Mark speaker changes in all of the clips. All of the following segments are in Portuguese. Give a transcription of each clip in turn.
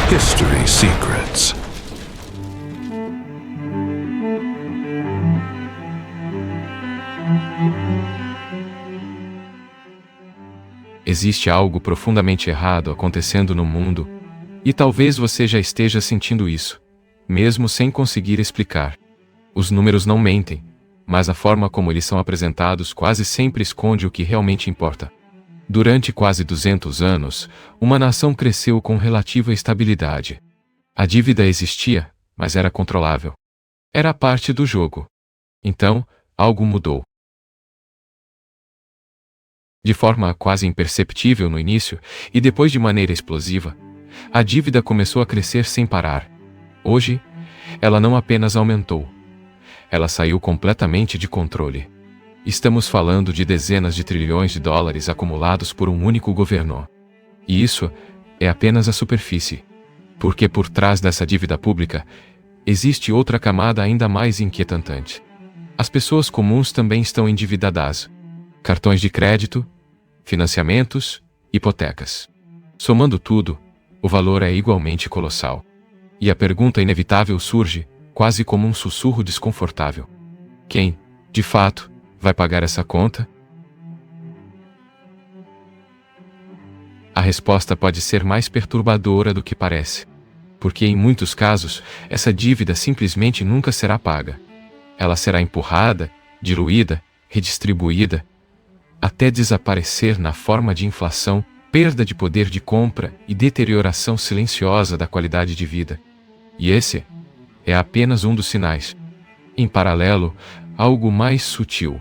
Speaker 1: History Secrets.
Speaker 2: Existe algo profundamente errado acontecendo no mundo, e talvez você já esteja sentindo isso, mesmo sem conseguir explicar. Os números não mentem, mas a forma como eles são apresentados quase sempre esconde o que realmente importa. Durante quase 200 anos, uma nação cresceu com relativa estabilidade. A dívida existia, mas era controlável. Era parte do jogo. Então, algo mudou. De forma quase imperceptível no início, e depois de maneira explosiva, a dívida começou a crescer sem parar. Hoje, ela não apenas aumentou, ela saiu completamente de controle. Estamos falando de dezenas de trilhões de dólares acumulados por um único governo. E isso é apenas a superfície. Porque por trás dessa dívida pública, existe outra camada ainda mais inquietante. As pessoas comuns também estão endividadas. Cartões de crédito, financiamentos, hipotecas. Somando tudo, o valor é igualmente colossal. E a pergunta inevitável surge, quase como um sussurro desconfortável. Quem, de fato, vai pagar essa conta? A resposta pode ser mais perturbadora do que parece. Porque em muitos casos, essa dívida simplesmente nunca será paga. Ela será empurrada, diluída, redistribuída, até desaparecer na forma de inflação, perda de poder de compra e deterioração silenciosa da qualidade de vida. E esse é apenas um dos sinais. Em paralelo, algo mais sutil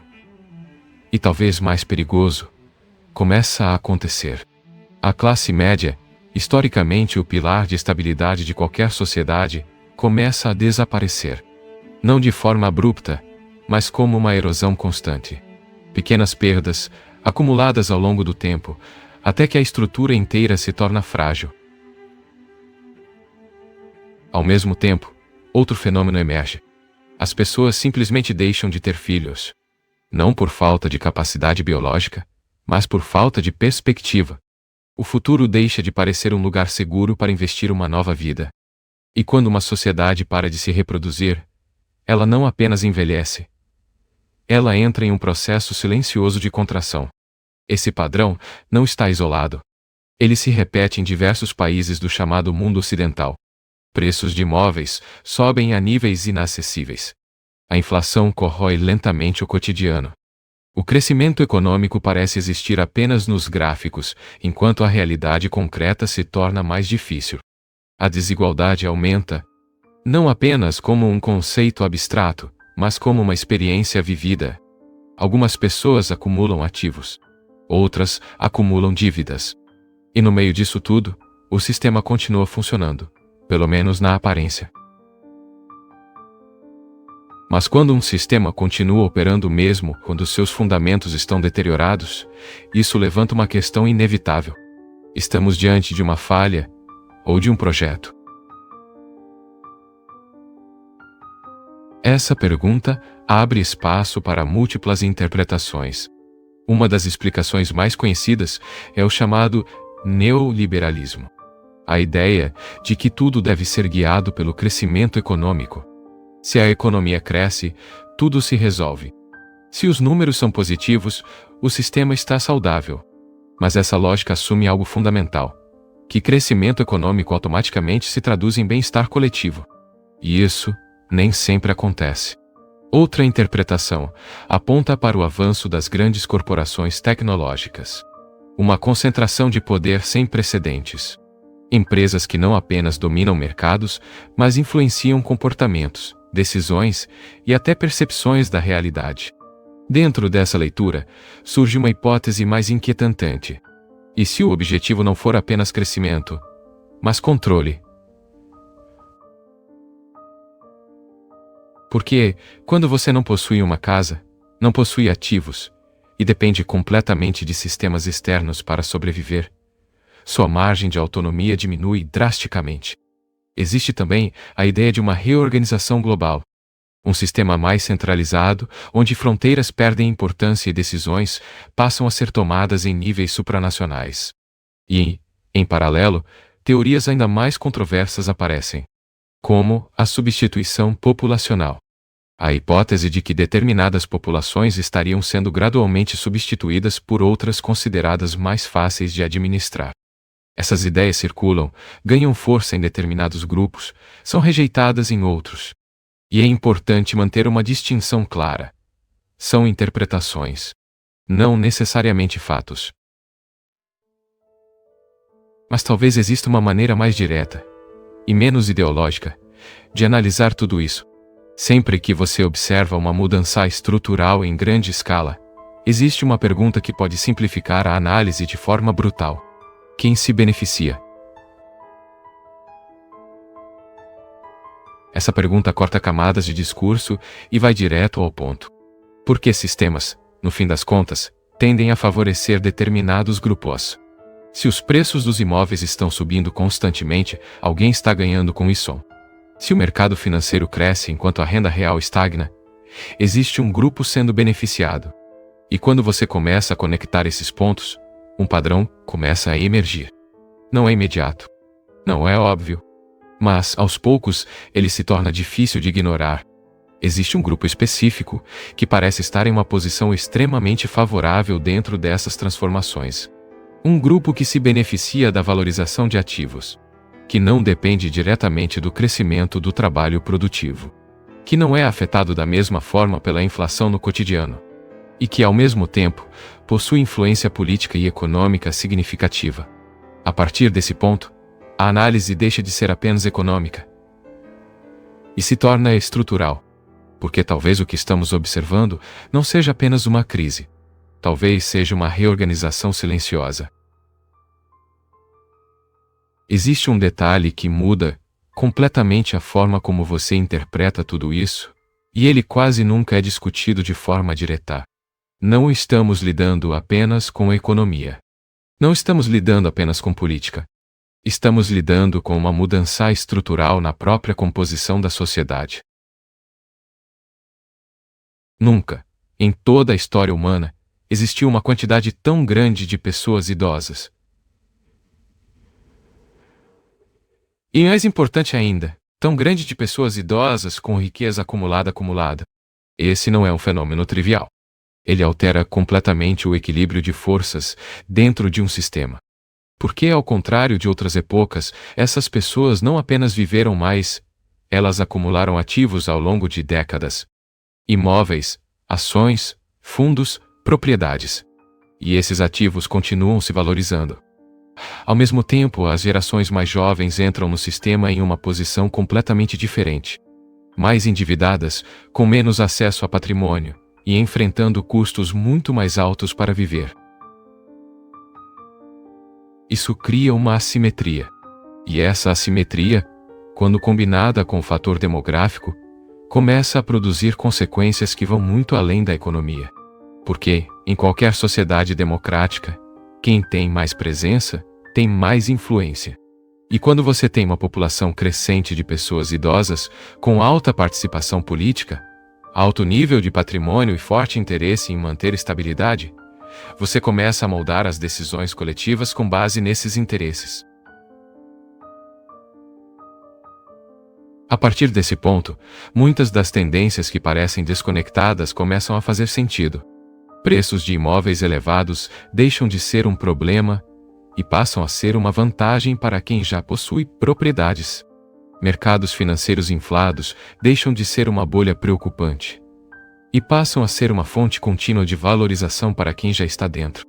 Speaker 2: e talvez mais perigoso começa a acontecer. A classe média, historicamente o pilar de estabilidade de qualquer sociedade, começa a desaparecer. Não de forma abrupta, mas como uma erosão constante. Pequenas perdas, acumuladas ao longo do tempo, até que a estrutura inteira se torna frágil. Ao mesmo tempo, outro fenômeno emerge. As pessoas simplesmente deixam de ter filhos. Não por falta de capacidade biológica, mas por falta de perspectiva. O futuro deixa de parecer um lugar seguro para investir uma nova vida. E quando uma sociedade para de se reproduzir, ela não apenas envelhece. Ela entra em um processo silencioso de contração. Esse padrão não está isolado. Ele se repete em diversos países do chamado mundo ocidental. Preços de imóveis sobem a níveis inacessíveis. A inflação corrói lentamente o cotidiano. O crescimento econômico parece existir apenas nos gráficos, enquanto a realidade concreta se torna mais difícil. A desigualdade aumenta, não apenas como um conceito abstrato, mas como uma experiência vivida. Algumas pessoas acumulam ativos. Outras acumulam dívidas. E no meio disso tudo, o sistema continua funcionando, pelo menos na aparência. Mas quando um sistema continua operando mesmo quando seus fundamentos estão deteriorados, isso levanta uma questão inevitável. Estamos diante de uma falha ou de um projeto? Essa pergunta abre espaço para múltiplas interpretações. Uma das explicações mais conhecidas é o chamado neoliberalismo. A ideia de que tudo deve ser guiado pelo crescimento econômico. Se a economia cresce, tudo se resolve. Se os números são positivos, o sistema está saudável. Mas essa lógica assume algo fundamental: que crescimento econômico automaticamente se traduz em bem-estar coletivo. E isso nem sempre acontece. Outra interpretação aponta para o avanço das grandes corporações tecnológicas. Uma concentração de poder sem precedentes. Empresas que não apenas dominam mercados, mas influenciam comportamentos, decisões e até percepções da realidade. Dentro dessa leitura, surge uma hipótese mais inquietante. E se o objetivo não for apenas crescimento, mas controle? Porque, quando você não possui uma casa, não possui ativos, e depende completamente de sistemas externos para sobreviver, sua margem de autonomia diminui drasticamente. Existe também a ideia de uma reorganização global. Um sistema mais centralizado, onde fronteiras perdem importância e decisões passam a ser tomadas em níveis supranacionais. E, em paralelo, teorias ainda mais controversas aparecem, como a substituição populacional. A hipótese de que determinadas populações estariam sendo gradualmente substituídas por outras consideradas mais fáceis de administrar. Essas ideias circulam, ganham força em determinados grupos, são rejeitadas em outros. E é importante manter uma distinção clara. São interpretações, não necessariamente fatos. Mas talvez exista uma maneira mais direta, e menos ideológica, de analisar tudo isso. Sempre que você observa uma mudança estrutural em grande escala, existe uma pergunta que pode simplificar a análise de forma brutal. Quem se beneficia? Essa pergunta corta camadas de discurso e vai direto ao ponto. Por que sistemas, no fim das contas, tendem a favorecer determinados grupos? Se os preços dos imóveis estão subindo constantemente, alguém está ganhando com isso. Se o mercado financeiro cresce enquanto a renda real estagna, existe um grupo sendo beneficiado. E quando você começa a conectar esses pontos, um padrão começa a emergir. Não é imediato. Não é óbvio. Mas, aos poucos, ele se torna difícil de ignorar. Existe um grupo específico que parece estar em uma posição extremamente favorável dentro dessas transformações. Um grupo que se beneficia da valorização de ativos, que não depende diretamente do crescimento do trabalho produtivo, que não é afetado da mesma forma pela inflação no cotidiano, e que, ao mesmo tempo, possui influência política e econômica significativa. A partir desse ponto, a análise deixa de ser apenas econômica e se torna estrutural, porque talvez o que estamos observando não seja apenas uma crise, talvez seja uma reorganização silenciosa. Existe um detalhe que muda completamente a forma como você interpreta tudo isso, e ele quase nunca é discutido de forma direta. Não estamos lidando apenas com economia. Não estamos lidando apenas com política. Estamos lidando com uma mudança estrutural na própria composição da sociedade. Nunca, em toda a história humana, existiu uma quantidade tão grande de pessoas idosas. E mais importante ainda, tão grande de pessoas idosas com riqueza acumulada. Esse não é um fenômeno trivial. Ele altera completamente o equilíbrio de forças dentro de um sistema. Porque, ao contrário de outras épocas, essas pessoas não apenas viveram mais, elas acumularam ativos ao longo de décadas. Imóveis, ações, fundos, propriedades. E esses ativos continuam se valorizando. Ao mesmo tempo, as gerações mais jovens entram no sistema em uma posição completamente diferente. Mais endividadas, com menos acesso a patrimônio, e enfrentando custos muito mais altos para viver. Isso cria uma assimetria. E essa assimetria, quando combinada com o fator demográfico, começa a produzir consequências que vão muito além da economia. Porque, em qualquer sociedade democrática, quem tem mais presença, tem mais influência. E quando você tem uma população crescente de pessoas idosas, com alta participação política, alto nível de patrimônio e forte interesse em manter estabilidade, você começa a moldar as decisões coletivas com base nesses interesses. A partir desse ponto, muitas das tendências que parecem desconectadas começam a fazer sentido. Preços de imóveis elevados deixam de ser um problema e passam a ser uma vantagem para quem já possui propriedades. Mercados financeiros inflados deixam de ser uma bolha preocupante e passam a ser uma fonte contínua de valorização para quem já está dentro.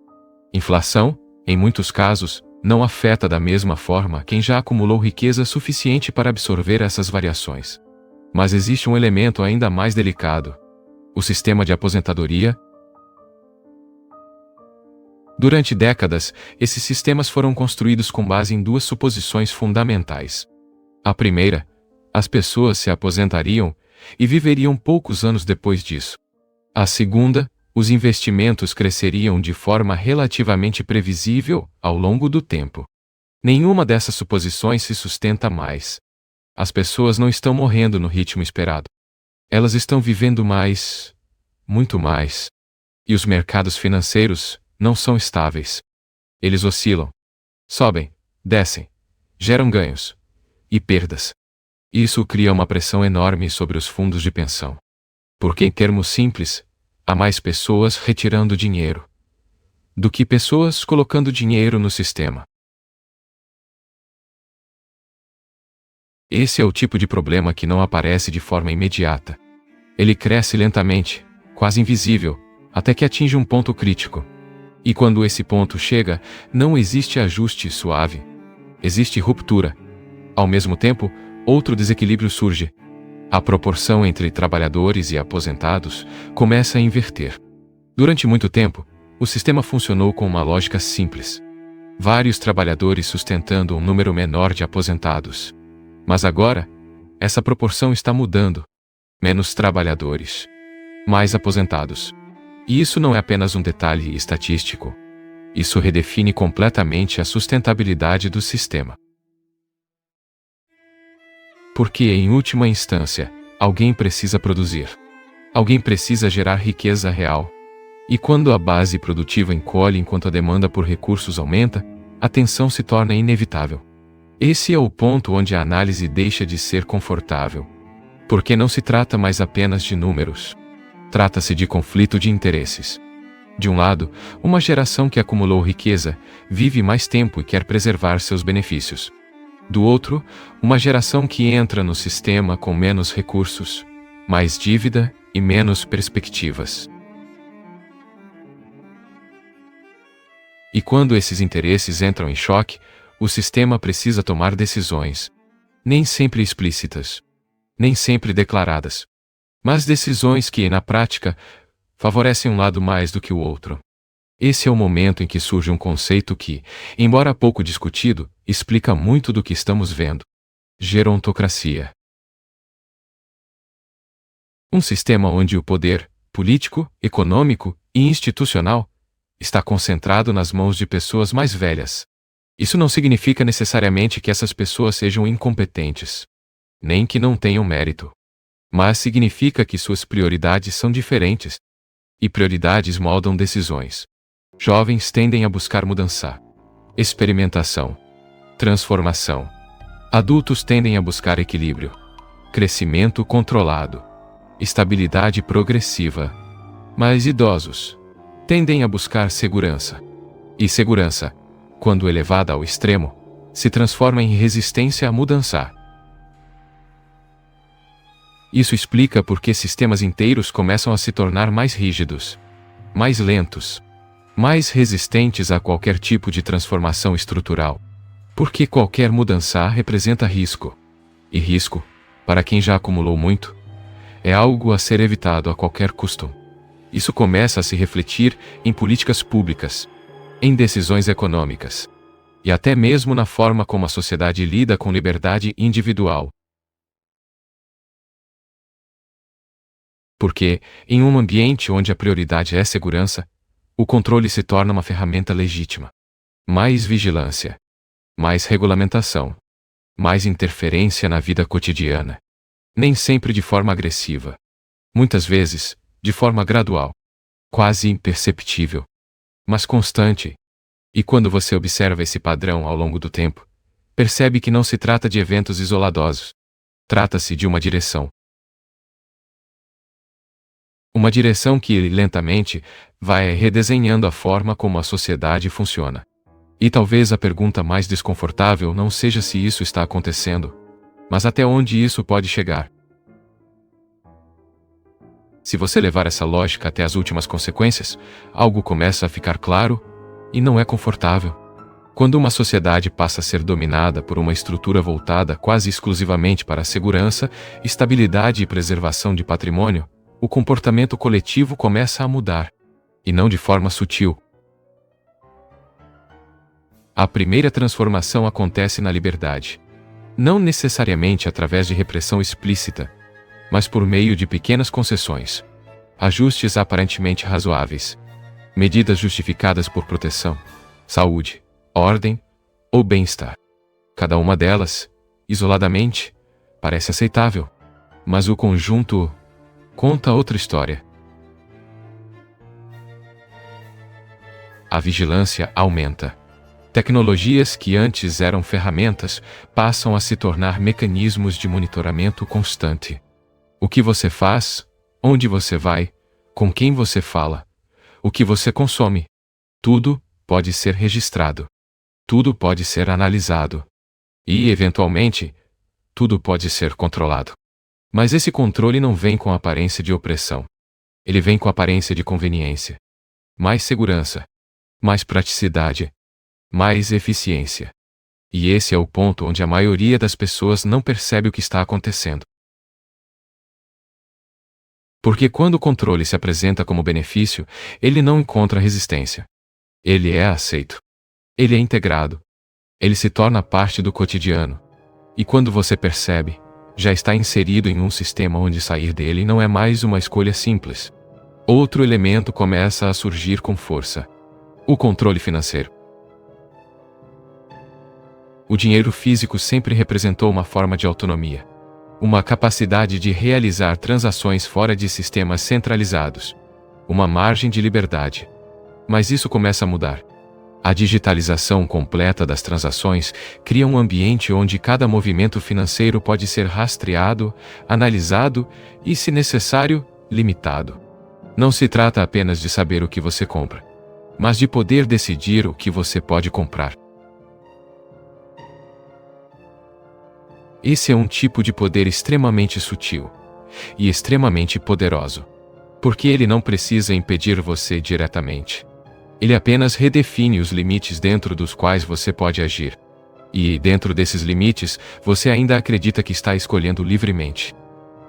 Speaker 2: Inflação, em muitos casos, não afeta da mesma forma quem já acumulou riqueza suficiente para absorver essas variações. Mas existe um elemento ainda mais delicado: o sistema de aposentadoria. Durante décadas, esses sistemas foram construídos com base em duas suposições fundamentais. A primeira, as pessoas se aposentariam e viveriam poucos anos depois disso. A segunda, os investimentos cresceriam de forma relativamente previsível ao longo do tempo. Nenhuma dessas suposições se sustenta mais. As pessoas não estão morrendo no ritmo esperado. Elas estão vivendo mais, muito mais. E os mercados financeiros não são estáveis. Eles oscilam, sobem, descem, geram ganhos e perdas. Isso cria uma pressão enorme sobre os fundos de pensão. Porque, em termos simples, há mais pessoas retirando dinheiro do que pessoas colocando dinheiro no sistema. Esse é o tipo de problema que não aparece de forma imediata. Ele cresce lentamente, quase invisível, até que atinge um ponto crítico. E quando esse ponto chega, não existe ajuste suave. Existe ruptura. Ao mesmo tempo, outro desequilíbrio surge. A proporção entre trabalhadores e aposentados começa a inverter. Durante muito tempo, o sistema funcionou com uma lógica simples. Vários trabalhadores sustentando um número menor de aposentados. Mas agora, essa proporção está mudando. Menos trabalhadores, mais aposentados. E isso não é apenas um detalhe estatístico. Isso redefine completamente a sustentabilidade do sistema. Porque, em última instância, alguém precisa produzir. Alguém precisa gerar riqueza real. E quando a base produtiva encolhe enquanto a demanda por recursos aumenta, a tensão se torna inevitável. Esse é o ponto onde a análise deixa de ser confortável. Porque não se trata mais apenas de números. Trata-se de conflito de interesses. De um lado, uma geração que acumulou riqueza, vive mais tempo e quer preservar seus benefícios. Do outro, uma geração que entra no sistema com menos recursos, mais dívida e menos perspectivas. E quando esses interesses entram em choque, o sistema precisa tomar decisões. Nem sempre explícitas. Nem sempre declaradas. Mas decisões que, na prática, favorecem um lado mais do que o outro. Esse é o momento em que surge um conceito que, embora pouco discutido, explica muito do que estamos vendo. Gerontocracia. Um sistema onde o poder, político, econômico e institucional, está concentrado nas mãos de pessoas mais velhas. Isso não significa necessariamente que essas pessoas sejam incompetentes, nem que não tenham mérito. Mas significa que suas prioridades são diferentes. E prioridades moldam decisões. Jovens tendem a buscar mudança, experimentação, transformação. Adultos tendem a buscar equilíbrio, crescimento controlado, estabilidade progressiva. Mas idosos tendem a buscar segurança. E segurança, quando elevada ao extremo, se transforma em resistência à mudança. Isso explica por que sistemas inteiros começam a se tornar mais rígidos, mais lentos, mais resistentes a qualquer tipo de transformação estrutural. Porque qualquer mudança representa risco. E risco, para quem já acumulou muito, é algo a ser evitado a qualquer custo. Isso começa a se refletir em políticas públicas, em decisões econômicas, e até mesmo na forma como a sociedade lida com liberdade individual. Porque, em um ambiente onde a prioridade é segurança, o controle se torna uma ferramenta legítima. Mais vigilância, mais regulamentação, mais interferência na vida cotidiana. Nem sempre de forma agressiva. Muitas vezes, de forma gradual, quase imperceptível, mas constante. E quando você observa esse padrão ao longo do tempo, percebe que não se trata de eventos isoladosos. Trata-se de uma direção. Uma direção que, lentamente, vai redesenhando a forma como a sociedade funciona. E talvez a pergunta mais desconfortável não seja se isso está acontecendo, mas até onde isso pode chegar. Se você levar essa lógica até as últimas consequências, algo começa a ficar claro, e não é confortável. Quando uma sociedade passa a ser dominada por uma estrutura voltada quase exclusivamente para a segurança, estabilidade e preservação de patrimônio, o comportamento coletivo começa a mudar, e não de forma sutil. A primeira transformação acontece na liberdade. Não necessariamente através de repressão explícita, mas por meio de pequenas concessões, ajustes aparentemente razoáveis, medidas justificadas por proteção, saúde, ordem ou bem-estar. Cada uma delas, isoladamente, parece aceitável, mas o conjunto conta outra história. A vigilância aumenta. Tecnologias que antes eram ferramentas passam a se tornar mecanismos de monitoramento constante. O que você faz, onde você vai, com quem você fala, o que você consome, tudo pode ser registrado. Tudo pode ser analisado. E, eventualmente, tudo pode ser controlado. Mas esse controle não vem com a aparência de opressão. Ele vem com a aparência de conveniência. Mais segurança. Mais praticidade. Mais eficiência. E esse é o ponto onde a maioria das pessoas não percebe o que está acontecendo. Porque quando o controle se apresenta como benefício, ele não encontra resistência. Ele é aceito. Ele é integrado. Ele se torna parte do cotidiano. E quando você percebe, já está inserido em um sistema onde sair dele não é mais uma escolha simples. Outro elemento começa a surgir com força: o controle financeiro. O dinheiro físico sempre representou uma forma de autonomia. Uma capacidade de realizar transações fora de sistemas centralizados. Uma margem de liberdade. Mas isso começa a mudar. A digitalização completa das transações cria um ambiente onde cada movimento financeiro pode ser rastreado, analisado e, se necessário, limitado. Não se trata apenas de saber o que você compra, mas de poder decidir o que você pode comprar. Esse é um tipo de poder extremamente sutil e extremamente poderoso, porque ele não precisa impedir você diretamente. Ele apenas redefine os limites dentro dos quais você pode agir. E, dentro desses limites, você ainda acredita que está escolhendo livremente.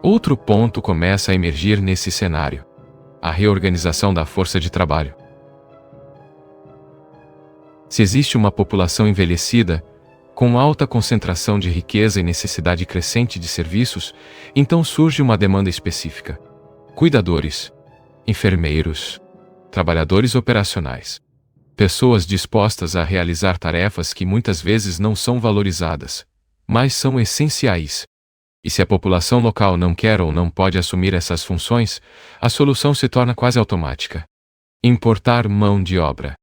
Speaker 2: Outro ponto começa a emergir nesse cenário: a reorganização da força de trabalho. Se existe uma população envelhecida, com alta concentração de riqueza e necessidade crescente de serviços, então surge uma demanda específica. Cuidadores, enfermeiros, trabalhadores operacionais. Pessoas dispostas a realizar tarefas que muitas vezes não são valorizadas, mas são essenciais. E se a população local não quer ou não pode assumir essas funções, a solução se torna quase automática: importar mão de obra.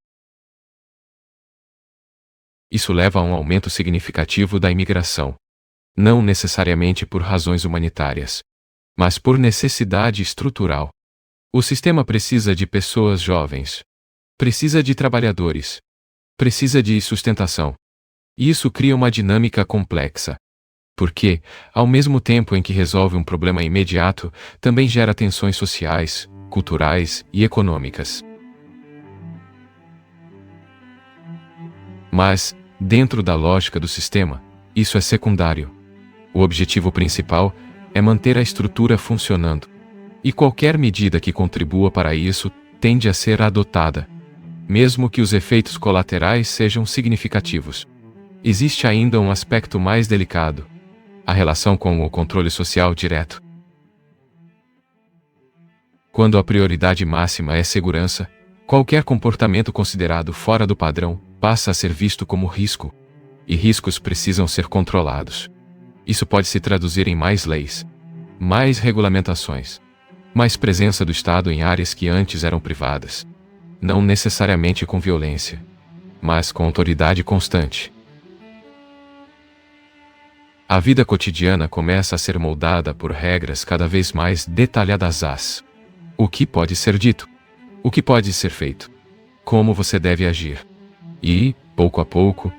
Speaker 2: Isso leva a um aumento significativo da imigração. Não necessariamente por razões humanitárias, mas por necessidade estrutural. O sistema precisa de pessoas jovens. Precisa de trabalhadores. Precisa de sustentação. E isso cria uma dinâmica complexa. Porque, ao mesmo tempo em que resolve um problema imediato, também gera tensões sociais, culturais e econômicas. Mas, dentro da lógica do sistema, isso é secundário. O objetivo principal é manter a estrutura funcionando. E qualquer medida que contribua para isso tende a ser adotada, mesmo que os efeitos colaterais sejam significativos. Existe ainda um aspecto mais delicado: a relação com o controle social direto. Quando a prioridade máxima é segurança, qualquer comportamento considerado fora do padrão passa a ser visto como risco, e riscos precisam ser controlados. Isso pode se traduzir em mais leis, mais regulamentações, mais presença do Estado em áreas que antes eram privadas. Não necessariamente com violência, mas com autoridade constante. A vida cotidiana começa a ser moldada por regras cada vez mais detalhadas. O que pode ser dito? O que pode ser feito? Como você deve agir? E, pouco a pouco,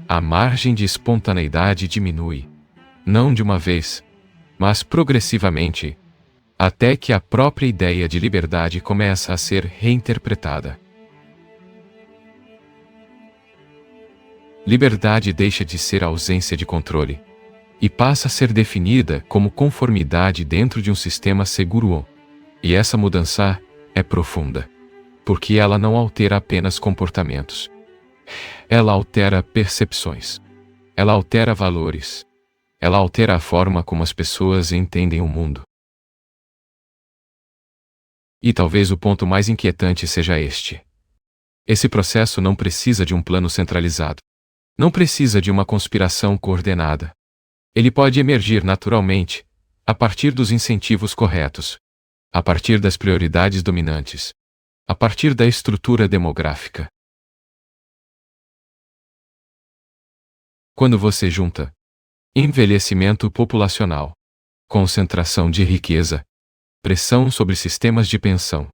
Speaker 2: a margem de espontaneidade diminui. Não de uma vez, mas progressivamente, até que a própria ideia de liberdade começa a ser reinterpretada. Liberdade deixa de ser ausência de controle e passa a ser definida como conformidade dentro de um sistema seguro. E essa mudança é profunda, porque ela não altera apenas comportamentos. Ela altera percepções. Ela altera valores. Ela altera a forma como as pessoas entendem o mundo. E talvez o ponto mais inquietante seja este. Esse processo não precisa de um plano centralizado. Não precisa de uma conspiração coordenada. Ele pode emergir naturalmente, a partir dos incentivos corretos, a partir das prioridades dominantes, a partir da estrutura demográfica. Quando você junta envelhecimento populacional, concentração de riqueza, pressão sobre sistemas de pensão,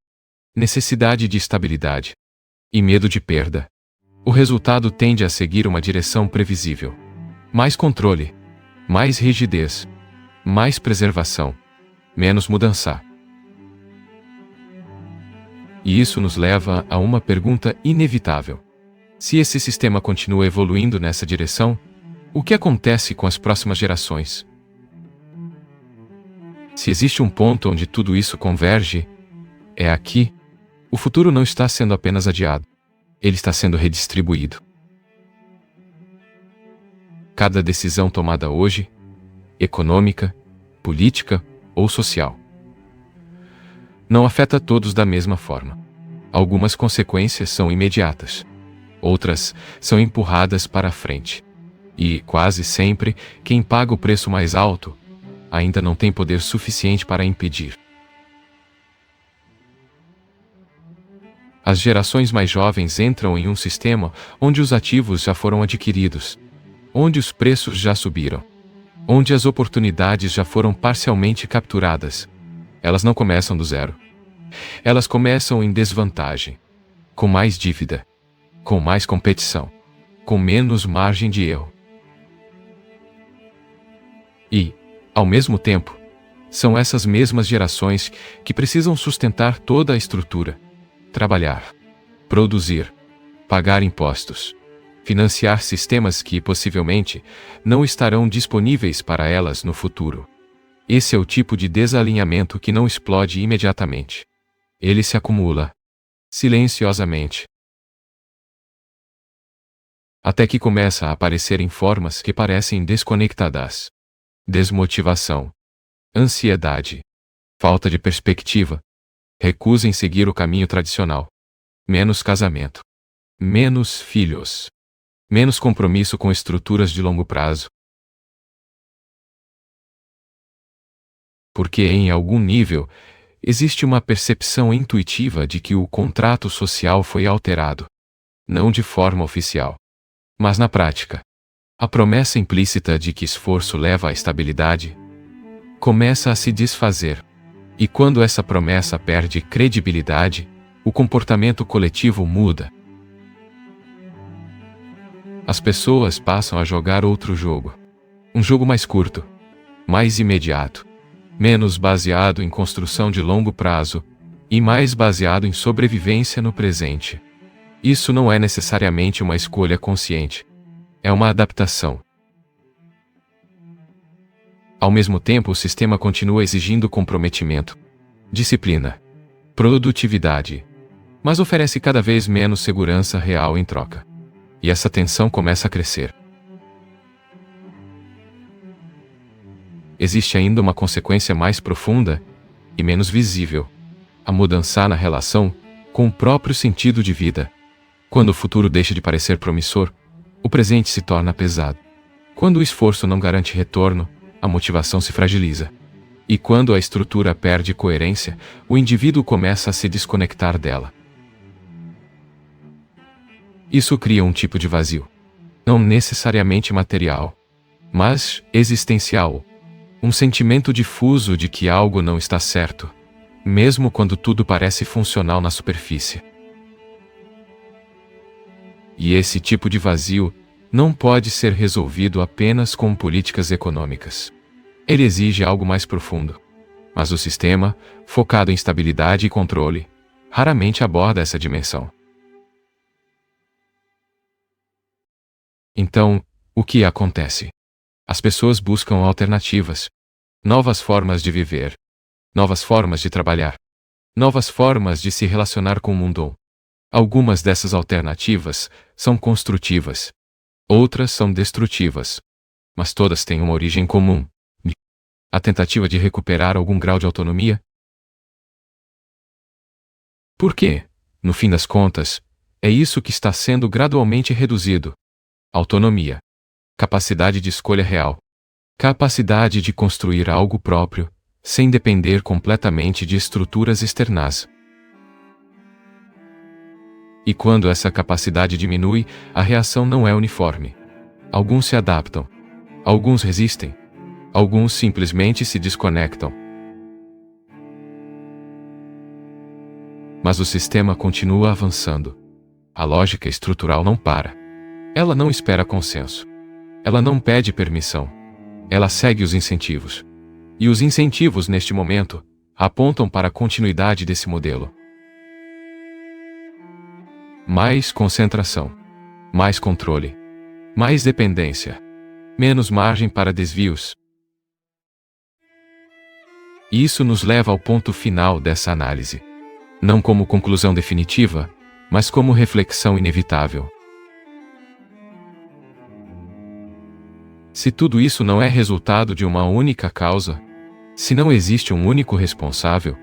Speaker 2: necessidade de estabilidade e medo de perda, o resultado tende a seguir uma direção previsível. Mais controle, mais rigidez, mais preservação, menos mudança. E isso nos leva a uma pergunta inevitável. Se esse sistema continua evoluindo nessa direção, o que acontece com as próximas gerações? Se existe um ponto onde tudo isso converge, é aqui. O futuro não está sendo apenas adiado, ele está sendo redistribuído. Cada decisão tomada hoje, econômica, política ou social, não afeta todos da mesma forma. Algumas consequências são imediatas, outras são empurradas para a frente. E, quase sempre, quem paga o preço mais alto ainda não tem poder suficiente para impedir. As gerações mais jovens entram em um sistema onde os ativos já foram adquiridos, onde os preços já subiram, onde as oportunidades já foram parcialmente capturadas. Elas não começam do zero. Elas começam em desvantagem, com mais dívida, com mais competição, com menos margem de erro. E, ao mesmo tempo, são essas mesmas gerações que precisam sustentar toda a estrutura, trabalhar, produzir, pagar impostos, financiar sistemas que, possivelmente, não estarão disponíveis para elas no futuro. Esse é o tipo de desalinhamento que não explode imediatamente. Ele se acumula, silenciosamente, até que começa a aparecer em formas que parecem desconectadas. Desmotivação, ansiedade, falta de perspectiva, recusa em seguir o caminho tradicional, menos casamento, menos filhos, menos compromisso com estruturas de longo prazo. Porque, em algum nível, existe uma percepção intuitiva de que o contrato social foi alterado, não de forma oficial, mas na prática. A promessa implícita de que esforço leva à estabilidade começa a se desfazer. E quando essa promessa perde credibilidade, o comportamento coletivo muda. As pessoas passam a jogar outro jogo. Um jogo mais curto, mais imediato, menos baseado em construção de longo prazo e mais baseado em sobrevivência no presente. Isso não é necessariamente uma escolha consciente. É uma adaptação. Ao mesmo tempo, o sistema continua exigindo comprometimento, disciplina, produtividade, mas oferece cada vez menos segurança real em troca. E essa tensão começa a crescer. Existe ainda uma consequência mais profunda e menos visível: a mudança na relação com o próprio sentido de vida. Quando o futuro deixa de parecer promissor, o presente se torna pesado. Quando o esforço não garante retorno, a motivação se fragiliza. E quando a estrutura perde coerência, o indivíduo começa a se desconectar dela. Isso cria um tipo de vazio, não necessariamente material, mas existencial. Um sentimento difuso de que algo não está certo, mesmo quando tudo parece funcional na superfície. E esse tipo de vazio não pode ser resolvido apenas com políticas econômicas. Ele exige algo mais profundo. Mas o sistema, focado em estabilidade e controle, raramente aborda essa dimensão. Então, o que acontece? As pessoas buscam alternativas, novas formas de viver, novas formas de trabalhar, novas formas de se relacionar com o mundo. Algumas dessas alternativas são construtivas, outras são destrutivas, mas todas têm uma origem comum: a tentativa de recuperar algum grau de autonomia. Porque, no fim das contas, é isso que está sendo gradualmente reduzido: autonomia, capacidade de escolha real, capacidade de construir algo próprio, sem depender completamente de estruturas externas. E quando essa capacidade diminui, a reação não é uniforme. Alguns se adaptam. Alguns resistem. Alguns simplesmente se desconectam. Mas o sistema continua avançando. A lógica estrutural não para. Ela não espera consenso. Ela não pede permissão. Ela segue os incentivos. E os incentivos, neste momento, apontam para a continuidade desse modelo. Mais concentração. Mais controle. Mais dependência. Menos margem para desvios. Isso nos leva ao ponto final dessa análise. Não como conclusão definitiva, mas como reflexão inevitável. Se tudo isso não é resultado de uma única causa, se não existe um único responsável,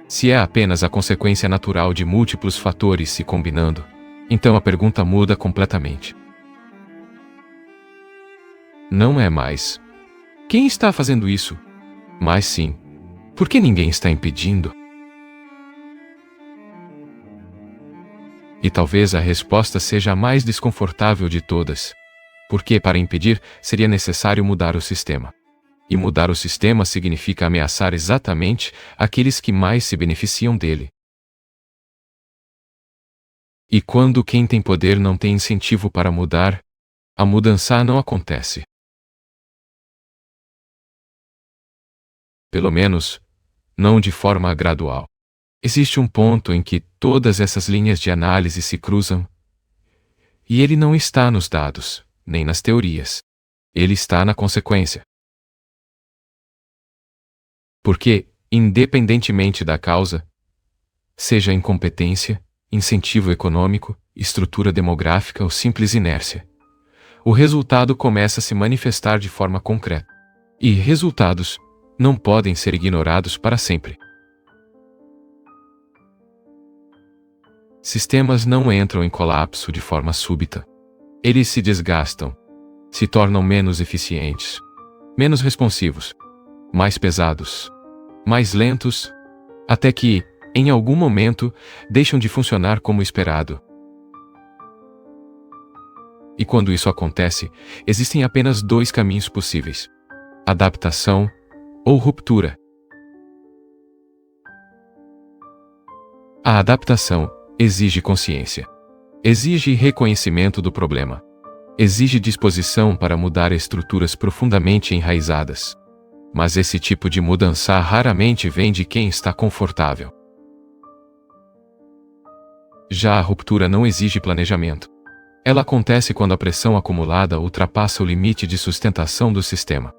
Speaker 2: se é apenas a consequência natural de múltiplos fatores se combinando, então a pergunta muda completamente. Não é mais quem está fazendo isso, mas sim, por que ninguém está impedindo? E talvez a resposta seja a mais desconfortável de todas, porque para impedir seria necessário mudar o sistema. E mudar o sistema significa ameaçar exatamente aqueles que mais se beneficiam dele. E quando quem tem poder não tem incentivo para mudar, a mudança não acontece. Pelo menos, não de forma gradual. Existe um ponto em que todas essas linhas de análise se cruzam, e ele não está nos dados, nem nas teorias. Ele está na consequência. Porque, independentemente da causa, seja incompetência, incentivo econômico, estrutura demográfica ou simples inércia, o resultado começa a se manifestar de forma concreta. E resultados não podem ser ignorados para sempre. Sistemas não entram em colapso de forma súbita. Eles se desgastam, se tornam menos eficientes, menos responsivos, mais pesados, mais lentos, até que, em algum momento, deixam de funcionar como esperado. E quando isso acontece, existem apenas dois caminhos possíveis: adaptação ou ruptura. A adaptação exige consciência. Exige reconhecimento do problema. Exige disposição para mudar estruturas profundamente enraizadas. Mas esse tipo de mudança raramente vem de quem está confortável. Já a ruptura não exige planejamento. Ela acontece quando a pressão acumulada ultrapassa o limite de sustentação do sistema.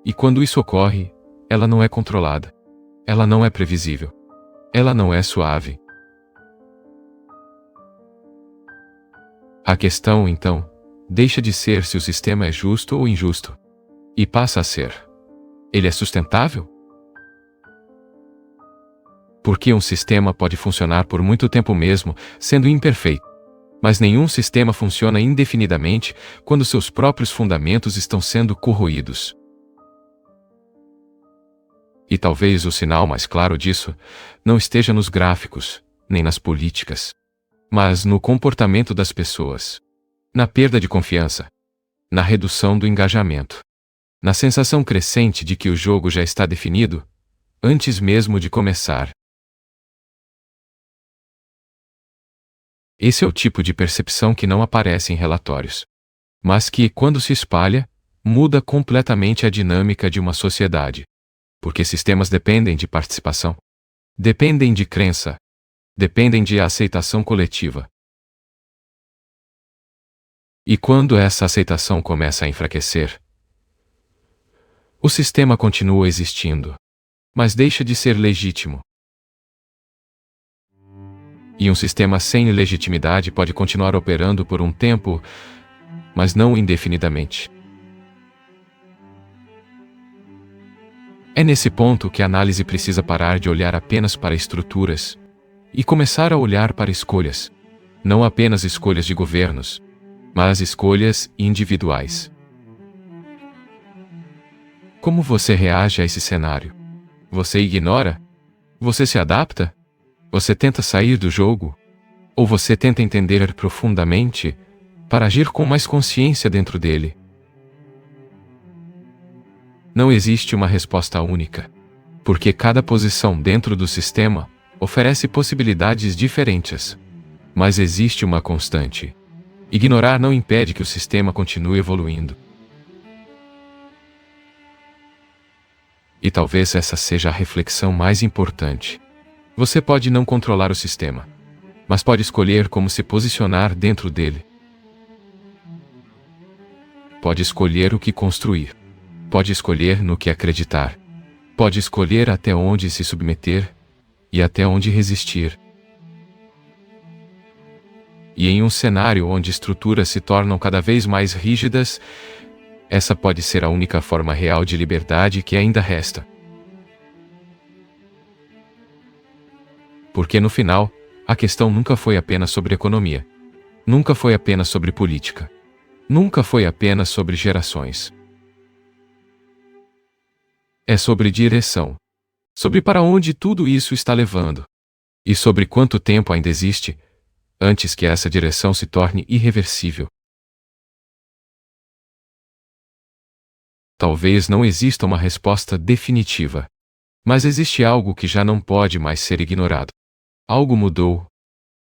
Speaker 2: E quando isso ocorre, ela não é controlada. Ela não é previsível. Ela não é suave. A questão, então, deixa de ser se o sistema é justo ou injusto, e passa a ser: ele é sustentável? Porque um sistema pode funcionar por muito tempo mesmo, sendo imperfeito. Mas nenhum sistema funciona indefinidamente quando seus próprios fundamentos estão sendo corroídos. E talvez o sinal mais claro disso não esteja nos gráficos, nem nas políticas, mas no comportamento das pessoas, na perda de confiança, na redução do engajamento, na sensação crescente de que o jogo já está definido, antes mesmo de começar. Esse é o tipo de percepção que não aparece em relatórios, mas que, quando se espalha, muda completamente a dinâmica de uma sociedade. Porque sistemas dependem de participação, dependem de crença, dependem de aceitação coletiva. E quando essa aceitação começa a enfraquecer, o sistema continua existindo, mas deixa de ser legítimo. E um sistema sem legitimidade pode continuar operando por um tempo, mas não indefinidamente. É nesse ponto que a análise precisa parar de olhar apenas para estruturas e começar a olhar para escolhas. Não apenas escolhas de governos, mas escolhas individuais. Como você reage a esse cenário? Você ignora? Você se adapta? Você tenta sair do jogo? Ou você tenta entender profundamente, para agir com mais consciência dentro dele. Não existe uma resposta única, porque cada posição dentro do sistema oferece possibilidades diferentes. Mas existe uma constante. Ignorar não impede que o sistema continue evoluindo. E talvez essa seja a reflexão mais importante. Você pode não controlar o sistema, mas pode escolher como se posicionar dentro dele. Pode escolher o que construir. Pode escolher no que acreditar. Pode escolher até onde se submeter e até onde resistir. E em um cenário onde estruturas se tornam cada vez mais rígidas, essa pode ser a única forma real de liberdade que ainda resta. Porque no final, a questão nunca foi apenas sobre economia. Nunca foi apenas sobre política. Nunca foi apenas sobre gerações. É sobre direção. Sobre para onde tudo isso está levando. E sobre quanto tempo ainda existe antes que essa direção se torne irreversível. Talvez não exista uma resposta definitiva, mas existe algo que já não pode mais ser ignorado. Algo mudou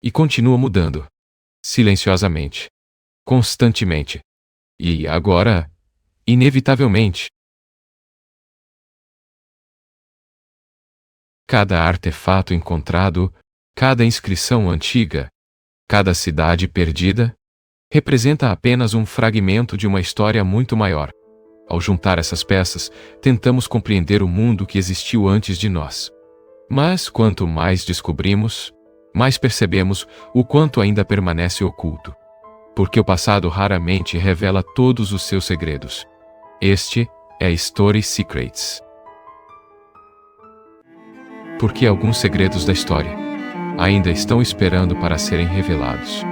Speaker 2: e continua mudando, silenciosamente, constantemente, e agora, inevitavelmente. Cada artefato encontrado, cada inscrição antiga, cada cidade perdida, representa apenas um fragmento de uma história muito maior. Ao juntar essas peças, tentamos compreender o mundo que existiu antes de nós. Mas quanto mais descobrimos, mais percebemos o quanto ainda permanece oculto. Porque o passado raramente revela todos os seus segredos. Este é Story Secrets. Porque alguns segredos da história ainda estão esperando para serem revelados.